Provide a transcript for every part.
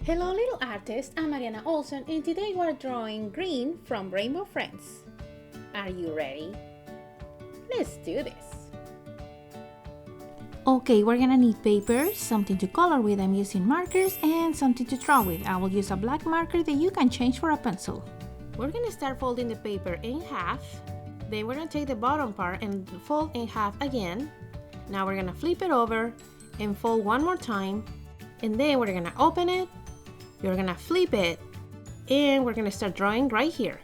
Hello little artists, I'm Mariana Olson and today we're drawing green from Rainbow Friends. Are you ready? Let's do this! Okay, we're gonna need paper, something to color with, I'm using markers, and something to draw with. I will use a black marker that you can change for a pencil. We're gonna start folding the paper in half, then we're gonna take the bottom part and fold in half again. Now we're gonna flip it over and fold one more time, and then we're gonna open it. You're gonna flip it and we're gonna start drawing right here.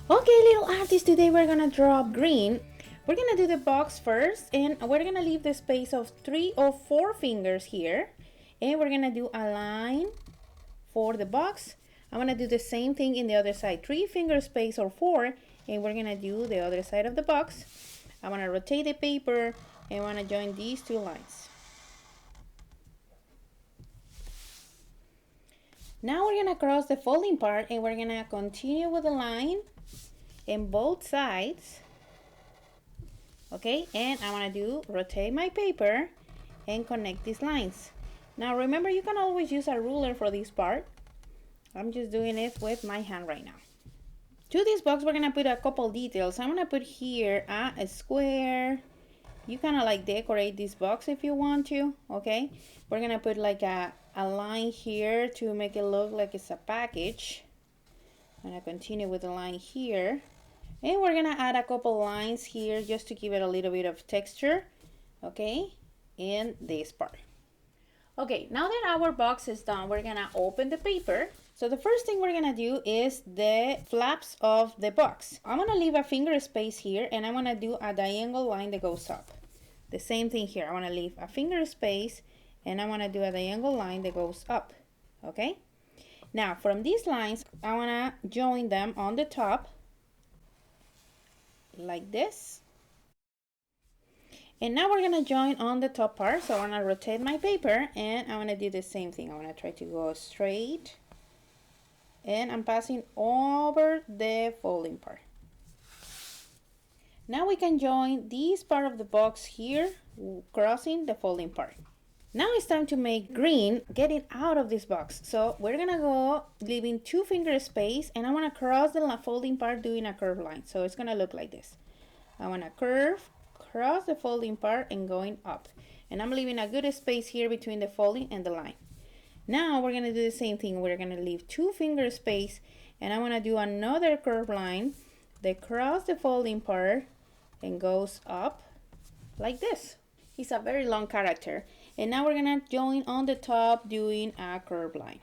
Okay, little artists, today we're gonna draw green. We're gonna do the box first and we're gonna leave the space of 3 or 4 fingers here, and we're gonna do a line for the box. I'm gonna do the same thing in the other side, 3 finger space or 4, and we're gonna do the other side of the box. I'm gonna rotate the paper and I wanna join these 2 lines. Now we're gonna cross the folding part and we're gonna continue with the line in both sides. Okay, and I wanna rotate my paper and connect these lines. Now remember, you can always use a ruler for this part. I'm just doing it with my hand right now. To this box, we're gonna put a couple details. I'm gonna put here a square. You kind of like decorate this box if you want to, okay? We're gonna put like a line here to make it look like it's a package. I'm gonna continue with the line here. And we're gonna add a couple lines here just to give it a little bit of texture, okay? In this part. Okay, now that our box is done, we're gonna open the paper. So the first thing we're gonna do is the flaps of the box. I'm gonna leave a finger space here and I'm gonna do a diagonal line that goes up. The same thing here, I wanna leave a finger space and I wanna do a diagonal line that goes up, okay? Now from these lines, I wanna join them on the top, like this. And now we're gonna join on the top part, so I wanna rotate my paper and I wanna do the same thing. I wanna try to go straight and I'm passing over the folding part. Now we can join this part of the box here, crossing the folding part. Now it's time to make green, get it out of this box. So we're gonna go leaving 2 finger space and I wanna cross the folding part doing a curved line. So it's gonna look like this. I wanna curve, cross the folding part and going up. And I'm leaving a good space here between the folding and the line. Now we're gonna do the same thing. We're gonna leave 2 finger space and I wanna do another curved line that cross the folding part and goes up like this. He's a very long character. And now we're gonna join on the top doing a curved line.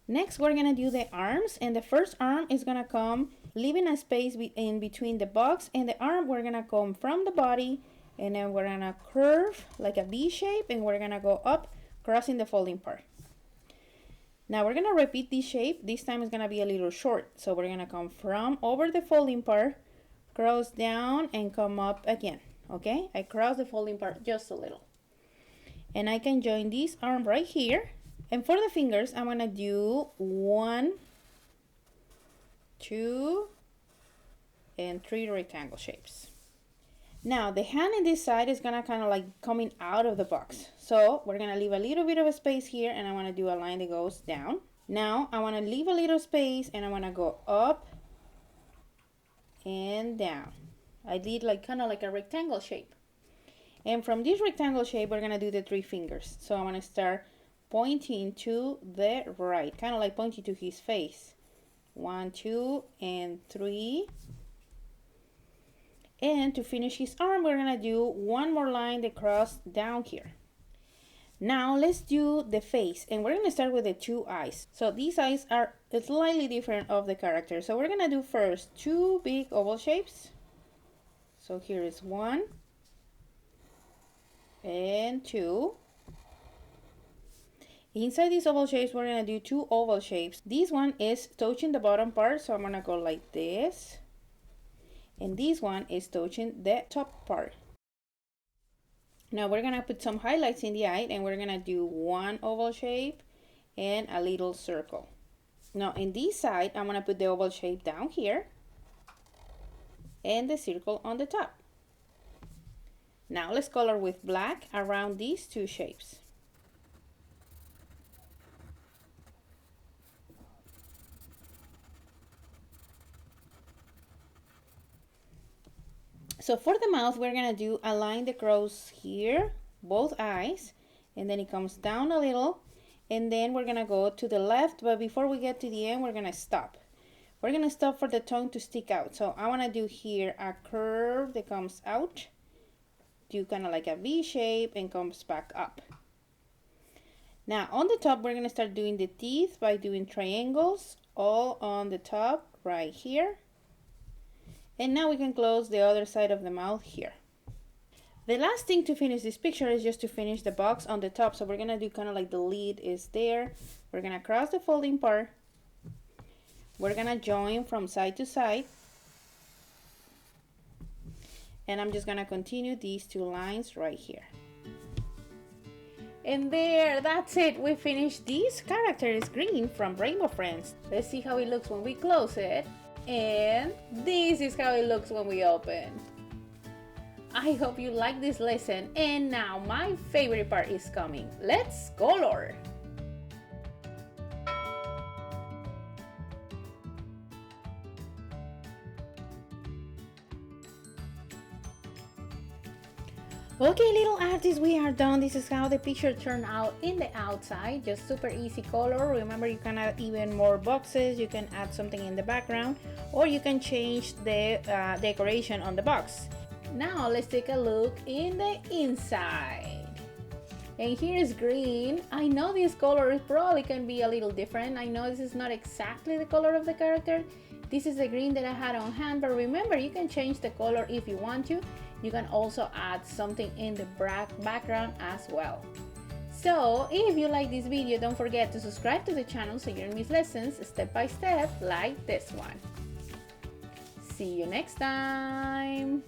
Next we're gonna do the arms, and the first arm is gonna come leaving a space in between the box and the arm. We're gonna come from the body and then we're gonna curve like a V shape and we're gonna go up crossing the folding part. Now we're gonna repeat this shape. This time it's gonna be a little short, so we're gonna come from over the folding part, cross down and come up again. Okay, I cross the folding part just a little and I can join this arm right here, and for the fingers I'm gonna do 1, 2 and 3 rectangle shapes. Now the hand in this side is gonna kind of like coming out of the box, so we're gonna leave a little bit of a space here and I want to do a line that goes down. Now I want to leave a little space and I want to go up and down. I did like kind of like a rectangle shape, and from this rectangle shape we're gonna do the 3 fingers. So I want to start pointing to the right, kind of like pointing to his face. 1, 2 and 3. And to finish his arm we're gonna do one more line that cross down here. Now let's do the face, and we're gonna start with the 2 eyes. So these eyes are slightly different of the character, so we're gonna do first 2 big oval shapes. So here is 1 and 2. Inside these oval shapes, we're going to do 2 oval shapes. This one is touching the bottom part, so I'm going to go like this. And this one is touching the top part. Now we're going to put some highlights in the eye, and we're going to do 1 oval shape and a little circle. Now in this side, I'm going to put the oval shape down here and the circle on the top. Now let's color with black around these 2 shapes. So for the mouth, we're gonna do a line that grows here, both eyes, and then it comes down a little, and then we're gonna go to the left, but before we get to the end, we're gonna stop. We're gonna stop for the tongue to stick out. So I wanna do here a curve that comes out, do kind of like a V shape and comes back up. Now on the top, we're gonna start doing the teeth by doing triangles all on the top right here. And now we can close the other side of the mouth here. The last thing to finish this picture is just to finish the box on the top. So we're gonna do kind of like the lid is there. We're gonna cross the folding part. We're gonna join from side to side. And I'm just gonna continue these two lines right here. And there, that's it. We finished this character is green from Rainbow Friends. Let's see how it looks when we close it. And this is how it looks when we open. I hope you like this lesson. And now my favorite part is coming. Let's color. Okay, little artists, we are done. This is how the picture turned out in the outside. Just super easy color. Remember, you can add even more boxes. You can add something in the background, or you can change the decoration on the box. Now let's take a look in the inside. And here is green. I know this color probably can be a little different. I know this is not exactly the color of the character. This is the green that I had on hand, but remember, you can change the color if you want to. You can also add something in the background as well. So if you like this video, don't forget to subscribe to the channel so you don't miss lessons step by step like this one. See you next time.